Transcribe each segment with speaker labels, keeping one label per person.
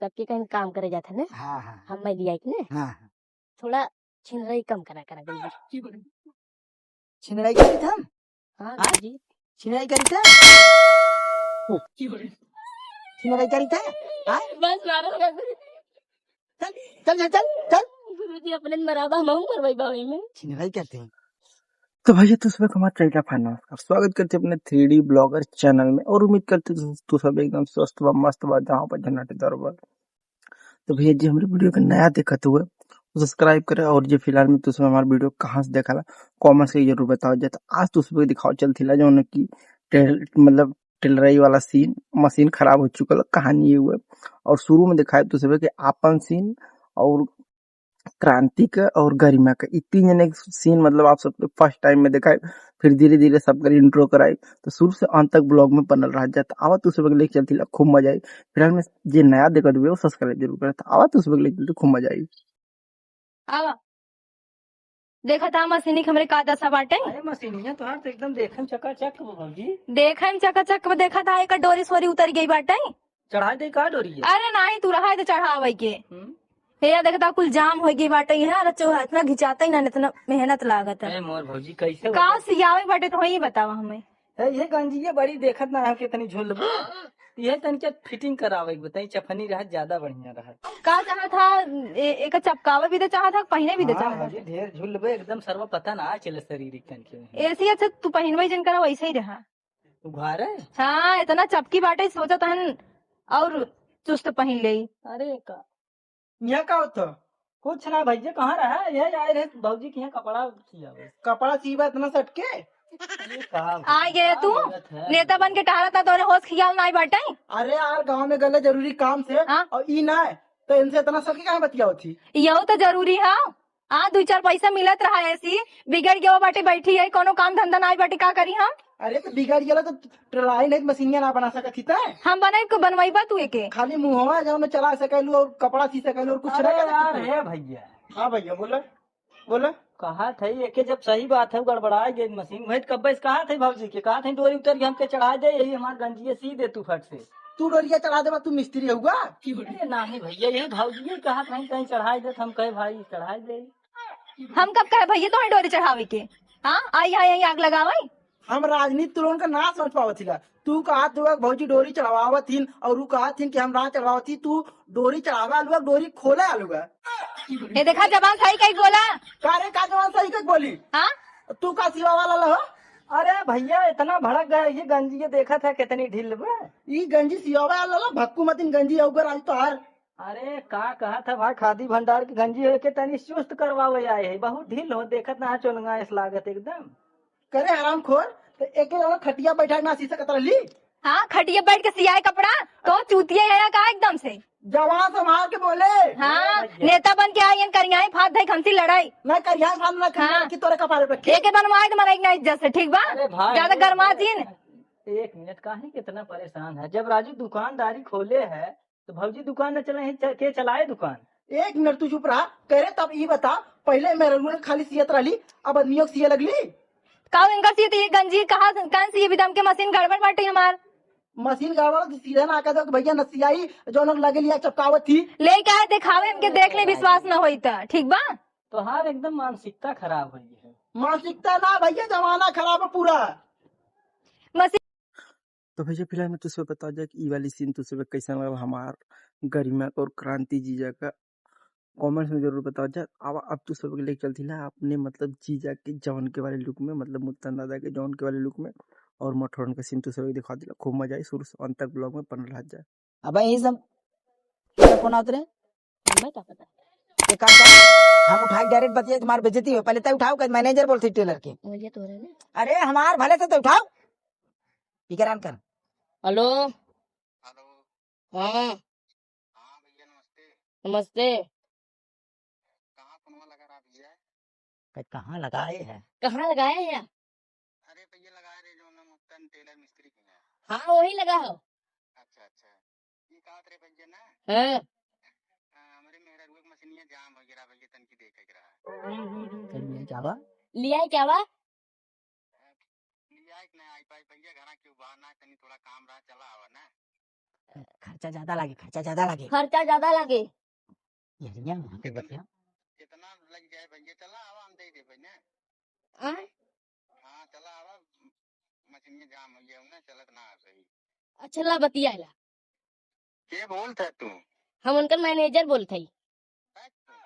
Speaker 1: सबके कहीं काम करे जाते ना।
Speaker 2: हाँ हाँ
Speaker 1: हम मैं लिया ने
Speaker 2: हाँ
Speaker 1: थोड़ा छिनरई कम करा करा गई।
Speaker 2: छिनराई करी था
Speaker 1: हाँ
Speaker 2: हाँ?
Speaker 1: जी
Speaker 2: छिनराई करी था छिनराई करी था हाँ?
Speaker 1: बस मारो
Speaker 2: चल चल चल चल चल
Speaker 1: गुरुजी अपने मराबा हम मरवाई बाई में
Speaker 2: छिनराई कहते हैं। तो भैया तो सुबह हमारा ट्रेडर फाइनेंस का स्वागत करते हैं अपने 3D ब्लॉगर चैनल में और उम्मीद करते हैं तो सब एकदम स्वस्थ व मस्त बा जहाँ पर जन्नत दरबार। तो भैया जी हमारे वीडियो का नया देखते हुए सब्सक्राइब करें और जो फिलहाल में तुम हमारा वीडियो कहाँ से देखा कॉमेंट से जरूर बताओ जाए। तो आज तो सुबह दिखाओ चलती जो उन्हें की मतलब टेलराई वाला सीन मशीन खराब हो चुका कहानी ये हुआ और शुरू में दिखाए तो सुबह के आपन सीन और क्रांति का और गरिमा का ये तीन जने सीन मतलब आप सब फर्स्ट टाइम में दिखाए फिर धीरे धीरे सबका इंट्रो कराई तो शुरू से अंत तक ब्लॉग में बनल रह जाता आवा तो सुबह लेके चलती खूब मजा आई। फिलहाल में जे नया देखते हुए वो सब्सक्राइब जरूर करता आवा तो सुबह लेके चलती खूब मजा आई।
Speaker 1: आवा देखा था मशीनी हमरे का दशा बाटे।
Speaker 2: अरे मशीनिया तो हाथ एकदम देखन चकाचक भौजी
Speaker 1: देखन चकाचक देखा था एक डोरी सोरी उतर गई बाटे।
Speaker 2: चढ़ा दे का डोरी है?
Speaker 1: अरे नहीं तू रहा है तो चढ़ावे के भैया देखता कुल जाम हो गई बाटे है। अरे चो इतना घिंचाता ही ना इतना मेहनत लागत है।
Speaker 2: अरे मोर भौजी कैसे
Speaker 1: का सियावे बाटे तो वही बतावा हमें।
Speaker 2: ये गंजी बड़ी देखत ना है कितनी झुल ये तनिक फिटिंग करावे बताई चफनी रहा ज्यादा बढ़िया रहा
Speaker 1: का चाहा था एक चपकावे भी तो चाहा था पहने भी तो चाहा था।
Speaker 2: ढेर झुलबे एकदम सर्व पता ना चले शरीर तनिक
Speaker 1: ऐसे अच्छा तू पहनवे जन करा वैसे ही रहा।
Speaker 2: तू घर है?
Speaker 1: हाँ इतना चपकी बाटे सोचा तहन और चुस्त पहन ले।
Speaker 2: अरे का यहाँ का होता कुछ ना भैया कहाँ रहा यह आए रहे भौजी के यहाँ कपड़ा सीवा इतना सटके
Speaker 1: आ गया तू नेता बन के टहरा था तो होश खियाल नहीं बाटे।
Speaker 2: अरे यार गांव में गले जरूरी काम से और ई ना है तो इनसे इतना सटके कहाँ बतिया होती
Speaker 1: यही तो जरूरी है। हाँ 2-4 पैसा मिलत रहा ऐसी बिगड़ गया बाटे बैठी है कोनो काम धंधा नहीं बाटे का करी हम।
Speaker 2: अरे तो बिगड़ गया तो ट्राई नहीं मशीनिया ना बना सकती था
Speaker 1: हम बनाई को बनवाईबा तू एके
Speaker 2: खाली मुंहवा जाओ चला सकलू और कपड़ा सी सकलू और कुछ नहीं भैया। हाँ भैया बोला बोला कहा थे एक जब सही बात है गड़बड़ा गई मशीन वही कब कहा थे भाजी के कहा थे डोरी उतर के हमके चढ़ा दे यही हमारे गंजिया सी दे तू फट से तू डोरिया चढ़ा दे तू मिस्त्री होगा नहीं भैया यही भाजी कहा था कहीं चढ़ाई दे हम कहे भाई चढ़ाई दे।
Speaker 1: हम कब कहे भैया तो डोरी चढ़ावे के। हाँ आई आई आग लगावाई
Speaker 2: हम राजनीति तुरंत का ना समझ पावत थी तू कहा तू भौजी डोरी चढ़ावत थी और वो कहा थी कि हम ना चढ़ावत थी तू डोरी चढ़ावा आलू डोरी खोला आलू
Speaker 1: ये देखा जबान सही कहीं बोला
Speaker 2: कारे का जवान सही कहीं बोली।
Speaker 1: हाँ
Speaker 2: तू का सिवा वाला लो अरे भैया इतना भड़क गया ये गंजी ये देखा था कितनी ढील ये गंजी सिवा वाला लो भक्कू मतिन गंजी होकर आज तो हर अरे का कहा था भाई खादी भंडार की गंजी है के तनी चुस्त करवावे आए है बहुत ढील हो देखत ना चोलंगा इस लागत एकदम करे हराम खोर तो एक खटिया बैठा ना सी सकत रही।
Speaker 1: हाँ खटिया बैठ के सियाए कपड़ा तो चूतिया है का एकदम से
Speaker 2: जवान संभाल के बोले।
Speaker 1: हाँ नेता बन के आई करियाई फात दे हमसी लड़ाई
Speaker 2: मैं करियाई फात ना
Speaker 1: हाँ।
Speaker 2: कि तोरे कपारे पे
Speaker 1: एक बनवाए तो मनाई ना इज्जत से ठीक बा ज्यादा गरमा चीन।
Speaker 2: एक मिनट काहे कितना परेशान है जब राजू दुकानदारी खोले है तो भौजी दुकान न चले के चलाए दुकान। एक मिनट तू चुप रहा करे तब ये बता पहले मेरे खाली सियत रही अब आदमियों सिए लगली
Speaker 1: का इनका सी ये गंजी कहा कान सी विदम के मशीन गड़बड़ बाटे हमार
Speaker 2: मशीन गड़बड़ सीधा ना आकर तो भैया नसियाई जो लोग लगे लिया चपकावत थी
Speaker 1: ले क्या दिखावे इनके देखने विश्वास न होई था ठीक बा
Speaker 2: तो हार एकदम मानसिकता खराब हुई है। मानसिकता ना भैया जमाना खराब है पूरा
Speaker 1: मशीन।
Speaker 3: तो भैया फिलहाल मैं तुझे बता दिया कि ई वाली सीन तुझे कैसा लगा हमार गरिमा और क्रांति जीजा का कमेंट्स में जरूर बताओ जा। अब तू सब लेके चलती ना अपने मतलब जीजा के जौन के वाले लुक में मतलब मुत्तन दादा के जौन के वाले लुक में और मोटरन का सीन तो सब दिखा दिला खूब मजा आई शुरू से अंत तक ब्लॉग में पन रह जाए।
Speaker 2: अब यही सब फोन उतरे
Speaker 1: मैं क्या पता
Speaker 2: ये काम कर हम उठाई डायरेक्ट बतिया तुम्हारी बेइज्जती हो पहले तो उठाओ मैनेजर बोलती टेलर के
Speaker 1: मुझे तो रहे
Speaker 2: अरे हमार भले से तो उठाओ फिक्रान कर।
Speaker 1: हेलो
Speaker 4: हेलो
Speaker 1: हाँ
Speaker 4: हाँ भैया नमस्ते
Speaker 1: नमस्ते
Speaker 4: कहाँ फोनवा लगा रहा भैया
Speaker 2: कहाँ लगाए है
Speaker 1: कहाँ लगाए हैं
Speaker 4: अरे भैया लगा रहे जो ना मुफ्तन टेलर मिस्त्री की है।
Speaker 1: हाँ वही लगा हो
Speaker 4: अच्छा अच्छा ये कहा रे भैया ना
Speaker 1: हाँ
Speaker 4: हमारे मेरा रुक मशीनिया जाम वगैरह भैया तन की देख रहा
Speaker 2: क्या बा
Speaker 1: लिया है क्या बा
Speaker 4: लिया एक ना आई पाई भैया घरा क्यों बाहर ना तनी थोड़ा काम रहा चला आवा ना
Speaker 5: खर्चा ज्यादा लागे, खर्चा ज्यादा लागे।
Speaker 1: खर्चा ज्यादा लगे।
Speaker 5: यही है वहाँ पे बतिया।
Speaker 4: कितना लग जाए भैया? चला आवा हम दे दे भैया।
Speaker 1: हाँ?
Speaker 4: हाँ चला आवा, मशीनिया जाम हो गया ना, चलत ना आ सही।
Speaker 1: अच्छा ला बतियाला।
Speaker 4: के बोलता तू?
Speaker 1: हम उनका मैनेजर बोलते ही।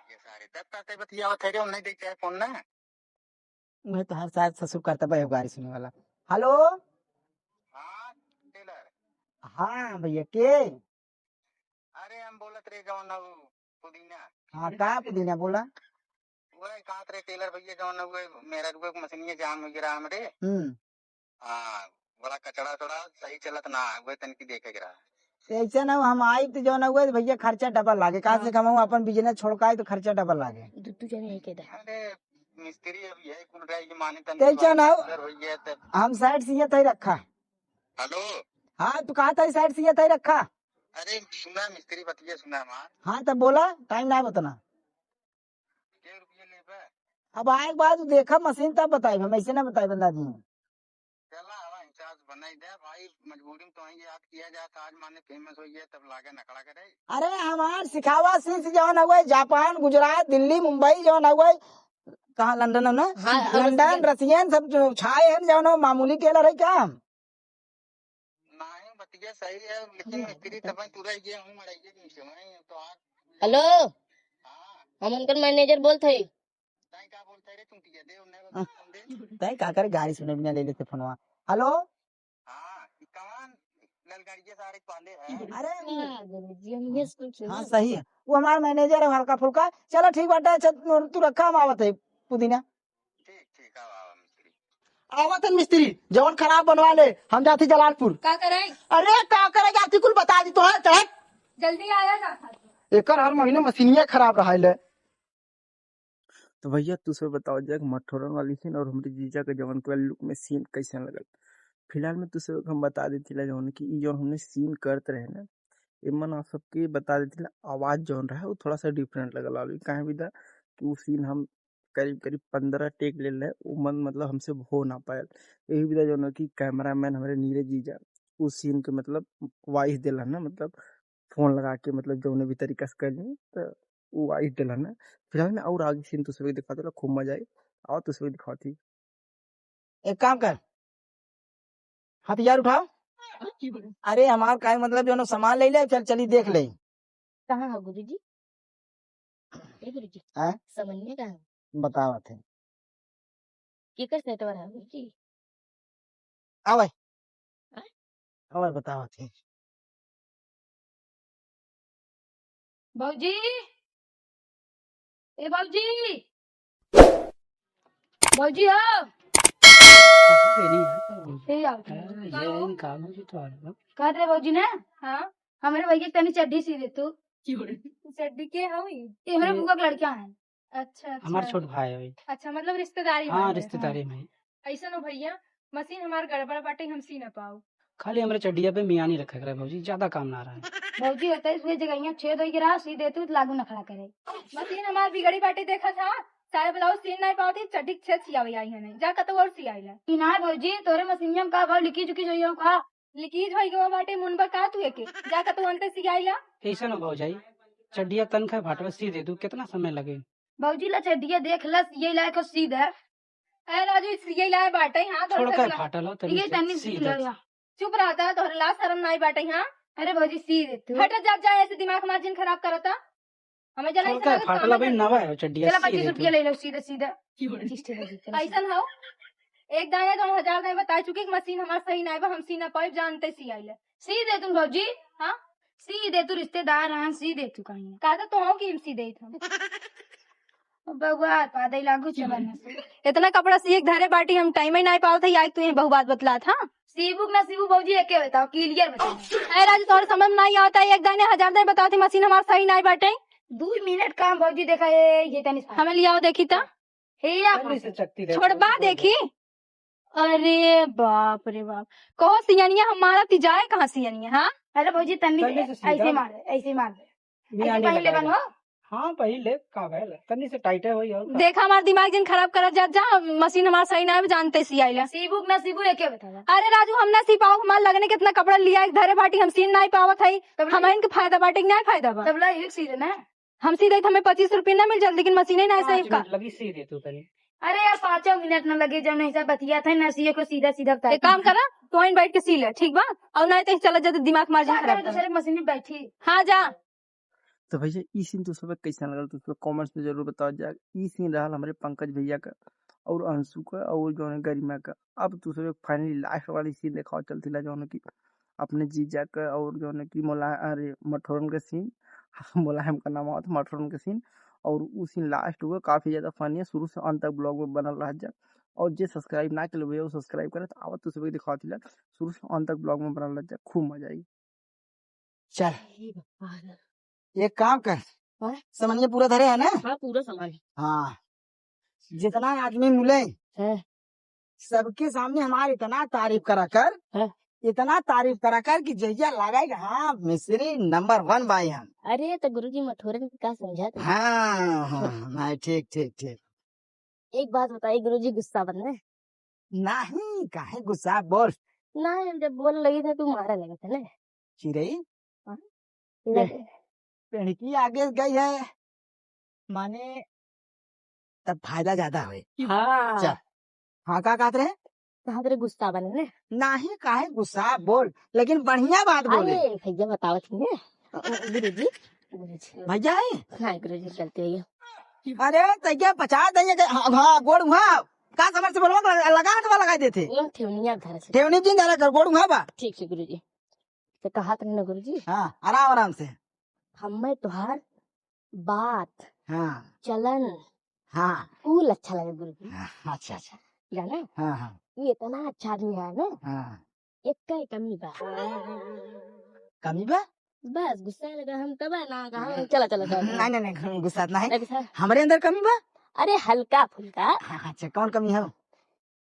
Speaker 4: ये सारे तब तक बतिया थे रे, नहीं देखते फोन ना।
Speaker 5: मैं तो हर साल ससुर करता भाई गाड़ी सुनने वाला। हेलो।
Speaker 4: हाँ टेलर।
Speaker 5: हाँ भैया के।
Speaker 4: अरे हम बोलत रे जौन हऊ पुदीना।
Speaker 5: हाँ कहाँ पे देना बोला।
Speaker 4: वो कहाँ रे टेलर भैया जौन वो मेरा रुपये मशीनिया जाम हो गिरा हमरे। हाँ बड़ा कचड़ा थोड़ा सही चलत ना वो तनकी देखे गिरा।
Speaker 5: ऐसा ना हम आई तो जो ना हुआ भैया खर्चा डबल लागे। कहाँ से कमाऊँ, अपन बिजनेस छोड़ के आए तो खर्चा डबल लागे।
Speaker 1: दुद्दू जने एक दे।
Speaker 4: अरे मिस्त्री अभी है कुल रही माने
Speaker 5: ऐसा ना हो,
Speaker 4: भैया तब।
Speaker 5: हम साइड से ये रखा।
Speaker 4: हेलो।
Speaker 5: हाँ तू कहा था साइड से ये रखा।
Speaker 4: अरे सुना मिस्त्री बतिया सुना मार।
Speaker 5: हाँ तब बोला टाइम ना बताना।
Speaker 4: के रुपये ले पे?
Speaker 5: अब आए बाद देखा मशीन तब बताए, हम ऐसे ना बताए बंदा जी।
Speaker 4: चला हवा इंचार्ज बनाई दे भाई, मजबूरी में तो ही याद किया जाता, आज माने फेमस हो गया तब लागे नकड़ा करे।
Speaker 5: अरे हमार सिखावा सीख जौन हुए जापान गुजरात दिल्ली मुंबई जौन हुए, कहाँ लंदन है ना।
Speaker 1: हाँ,
Speaker 5: लंदन रसियन सब जो छाए हैं जौन मामूली टेलर है क्या हम।
Speaker 4: नहीं बतिया सही है लेकिन मिस्त्री तब तू रह गया हूँ मर गया तुमसे मैं तो आज।
Speaker 1: हेलो,
Speaker 4: हाँ
Speaker 1: हम उनका मैनेजर बोलते ही।
Speaker 4: ताई क्या बोलता है रे तुम टिया दे उन्हें दे।
Speaker 5: तय का करे गाड़ी सुने बिना ले लेते फोनवा। हेलो।
Speaker 4: हाँ कमान ललगाड़िया सारे पाले है।
Speaker 5: अरे हाँ सही है, वो हमारा मैनेजर है हल्का फुल्का। चलो ठीक बात है, तू रखा हम आवत है पुदीना।
Speaker 4: ठीक ठीक आवा मिस्त्री।
Speaker 5: आवत है मिस्त्री जवन खराब बनवा ले, हम जाती जलालपुर।
Speaker 1: का करे?
Speaker 5: अरे का करे जाती कुल बता दी तो है चल
Speaker 1: जल्दी आया जा।
Speaker 5: एक हर महीने मशीनिया खराब रहा है।
Speaker 3: तो भैया तुझे बताओ जाए मठोरन वाली सीन और हमारी जीजा के जवन के लुक में सीन कैसे लगल। फिलहाल में तुझे हम बता देती जौन की जो हमने सीन करते रहे ना, इमन आप सबके बता देती आवाज जौन रहा वो थोड़ा सा डिफरेंट लगल वाली कहीं भी था कि वो सीन हम करीब करीब 15 टेक ले रहे वो मन मतलब हमसे हो ना पायल। यही भी था जौन की कैमरा मैन हमारे नीरज जीजा उस सीन के मतलब वॉइस दिला ना, मतलब फोन लगा के मतलब जो भी तरीका से कर तो वो वॉइस दिला ना। फिलहाल में और आगे सीन तुझे दिखा दे खूब मजा आई और तुझे दिखाती।
Speaker 5: एक काम कर, हथियार उठाओ। अरे हमार का मतलब जो सामान ले ले, चल चली देख ले।
Speaker 1: कहाँ है गुरुजी? गुरुजी समझने का
Speaker 5: बतावा थे
Speaker 1: की कर सेट वाला है गुरुजी।
Speaker 5: आवे आवे बतावा थे।
Speaker 1: बाबूजी, ए बाबूजी, बाबूजी हो। ए आओ। कह रहे बाबूजी ने? हाँ हमारे भैया तनी चड्डी सी दे तू। चड्डी के हई? ये हमारे बुआ के लड़का है। अच्छा अच्छा
Speaker 6: हमारा छोट भाई है।
Speaker 1: अच्छा मतलब रिश्तेदारी
Speaker 6: हाँ
Speaker 1: में।
Speaker 6: रिश्तेदारी में।
Speaker 1: ऐसा ना भैया, मशीन हमार गड़बड़ बाटे, हम सी ना पाओ।
Speaker 6: खाली हमारे चड्डिया पे मियाँ नहीं रखा करे भौजी, ज्यादा काम ना रहा है।
Speaker 1: भौजी होता है इसलिए जगह छेद हो गिरा सी देती तो लागू न खड़ा करे। मशीन हमार बिगड़ी बाटे देखा था, सारे ब्लाउज सीन नहीं पाती, चड्डी छेद सियावे आई है नहीं जा कतो और सियाई ला कि ना भौजी तोरे मशीनिया में का भाव लिखी चुकी जोइयो का लिखी होई गवा बाटे मुनबा का तू एके जा कतो अंते सियाई ला।
Speaker 6: ऐसा ना भौजाई, चड्डिया तनखा फाटवा सी दे तू, कितना समय लगे।
Speaker 1: भौजी ला चड्डिया देख ला सियाई ला को सी दे। ए राजू सियाई ला बाटे हां
Speaker 6: छोड़ कर फाटल हो
Speaker 1: ये तनी
Speaker 6: सी
Speaker 1: सी
Speaker 6: दे।
Speaker 1: ला चुप रहता तोरे ला शर्म नहीं बाटे हां। अरे भौजी सी दे तू हट जा जा, ऐसे दिमाग मार्जिन खराब करता हमें जला
Speaker 6: छोड़ कर फाटल भाई नवा है चड्डिया
Speaker 1: चला
Speaker 6: सी
Speaker 1: 25
Speaker 6: दे
Speaker 1: रुपया
Speaker 6: तू।
Speaker 1: ले लो सीधा सीधा। ऐसा हो एक दाने 2000 दाने बता चुकी कि मशीन हमारा सही नहीं बा, हम सी ना पाइप जानते सी आइले सी दे तुम भौजी। हाँ सी दे तू, रिश्तेदार हां सी दे तू कहीं कहा तो हो कि हम सी दे हम बउआ पादे लागू चलन से इतना कपड़ा सी एक धारे बाटी हम टाइम ही नहीं पाओ थे आज तू बहु बात बतला था। सीबू ना सीबू भौजी एके बताओ क्लियर बताओ। ए राज तोर समझ में नहीं आता एक दाने 1000 दाने बताओ थे मशीन हमारा सही नहीं बाटे। 2 मिनट काम भौजी देखा ये तनी हमें लियाओ देखी ता हे या छोड़बा देखी। अरे बाप रे बाप कहो सियानिया हमारा तिजाए कहाँ सियानिया। हाँ अरे भौजी तनी ऐसे मार ऐसे मार ऐसे पहले बनो
Speaker 6: हाँ पहले का भैल तनी से टाइट है वही और का।
Speaker 1: देखा हमारा दिमाग जिन खराब कर जा जा मशीन हमारा सही ना है जानते सी आइला सीबुक ना सीबू है क्या बता। अरे राजू हम ना सी पाओ हमारे लगने कितना कपड़ा लिया एक धरे बाटी हम सीन ना पावत है हमारे इनके फायदा बाटी ना फायदा बा तबला एक सी ना हम सी दे हमें 25 रुपये ना मिल जल्दी लेकिन मशीन ना सही
Speaker 6: 5
Speaker 1: का।
Speaker 6: मिनट लगी सी दे तू तनी।
Speaker 1: अरे यार 5 मिनट न लगे जब नहीं बतिया था ना सीए को सीधा सीधा एक काम करा तो इन बैठ के सी ले ठीक बा और नहीं तो चला जाते दिमाग मार जा दूसरे मशीन में बैठी। हाँ जा।
Speaker 3: तो भैया ई सीन तो सब कैसा लगल तो सब कमेंट्स में जरूर बताओ जा। ई सीन रहा हमारे पंकज भैया का और अंशु का और जो है गरिमा का। अब तो सब फाइनली लास्ट वाली सीन दिखाओ चलती ला जो है कि अपने जीजा का और जो है कि अरे मठोरन का सीन मुलायम का नाम हुआ था मठोरन का सीन और उस सीन लास्ट हुआ काफी ज्यादा फनी है शुरू से अंत तक ब्लॉग में बनल रह जा। और जो सब्सक्राइब ना कर भैया वो सब्सक्राइब करे तो आवत तो सब दिखाती ला शुरू से अंत तक ब्लॉग में बनल रह जा खूब मजा आई।
Speaker 5: चल एक काम कर समझिए पूरा धरे है ना।
Speaker 1: हाँ पूरा समझ।
Speaker 5: हाँ जितना आदमी मिले सबके सामने हमारे इतना तारीफ करा कर इतना तारीफ करा कर कि जहिया लगाएगा हाँ मिस्त्री नंबर 1 भाई हम।
Speaker 1: अरे तो गुरुजी मठोरन का समझा था।
Speaker 5: हाँ ठीक ठीक ठीक।
Speaker 1: एक बात बताइए गुरुजी गुस्सा बनने
Speaker 5: नहीं काहे गुस्सा बोल।
Speaker 1: ना जब बोल लगी था तू मारा लगा था ना
Speaker 5: चिरई
Speaker 1: लगे।
Speaker 5: लड़की आगे गई है माने तब फायदा ज्यादा हुए।
Speaker 1: हाँ
Speaker 5: चल हाँ का कहते रहे
Speaker 1: कहा तेरे गुस्सा बने ने
Speaker 5: नहीं काहे गुस्सा बोल लेकिन बढ़िया बात बोले।
Speaker 1: अरे भैया बताओ थी ने गुरुजी
Speaker 5: भैया है
Speaker 1: हाँ गुरुजी चलते भैया।
Speaker 5: अरे तैया 50 दैया हाँ गोड़ वहाँ का समझ से बोलवा लगा देते
Speaker 1: ठेवनिया घर से
Speaker 5: ठेवनी जिन जरा कर गोड़ वहाँ बा।
Speaker 1: ठीक है गुरुजी तो कहा था ना गुरुजी
Speaker 5: हाँ आराम आराम से।
Speaker 1: हमें तुहार बात
Speaker 5: हाँ
Speaker 1: चलन
Speaker 5: हाँ
Speaker 1: फूल अच्छा लगे गुरुजी
Speaker 5: हाँ, अच्छा अच्छा
Speaker 1: जाना
Speaker 5: हाँ हाँ
Speaker 1: ये इतना अच्छा आदमी है ना
Speaker 5: हाँ
Speaker 1: एक का ही कमी बा
Speaker 5: कमी बा
Speaker 1: बस गुस्सा लगा हम तब ना कहा चला चला चला
Speaker 5: नहीं नहीं नहीं गुस्सा नहीं
Speaker 1: गुस्सा
Speaker 5: हमारे अंदर कमी बा।
Speaker 1: अरे हल्का फुल्का
Speaker 5: हाँ, अच्छा कौन कमी है।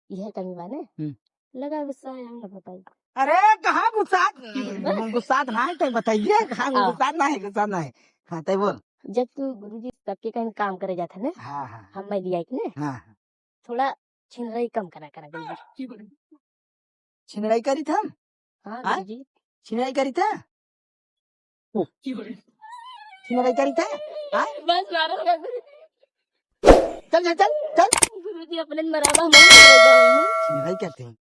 Speaker 1: यह कमी बा ने लगा गुस्सा है हम बताइए।
Speaker 5: अरे कहाँ गुस्सा नहीं तो बताइए कहाँ गुस्सा नहीं हाँ तो बोल।
Speaker 1: जब तू गुरुजी सबके कहीं काम करे जाता ना
Speaker 5: हाँ हाँ
Speaker 1: हम मैं दिया ने
Speaker 5: हाँ
Speaker 1: थोड़ा छिनराई कम करा गुरुजी।
Speaker 5: छिनराई करी था
Speaker 1: हाँ
Speaker 5: हाँ?
Speaker 1: गुरुजी
Speaker 5: छिनराई करी था छिनराई करी था हाँ?
Speaker 1: बस मारो
Speaker 5: चल चल चल चल
Speaker 1: गुरुजी अपने मराबा हम छिनराई
Speaker 5: छिनराई करते हैं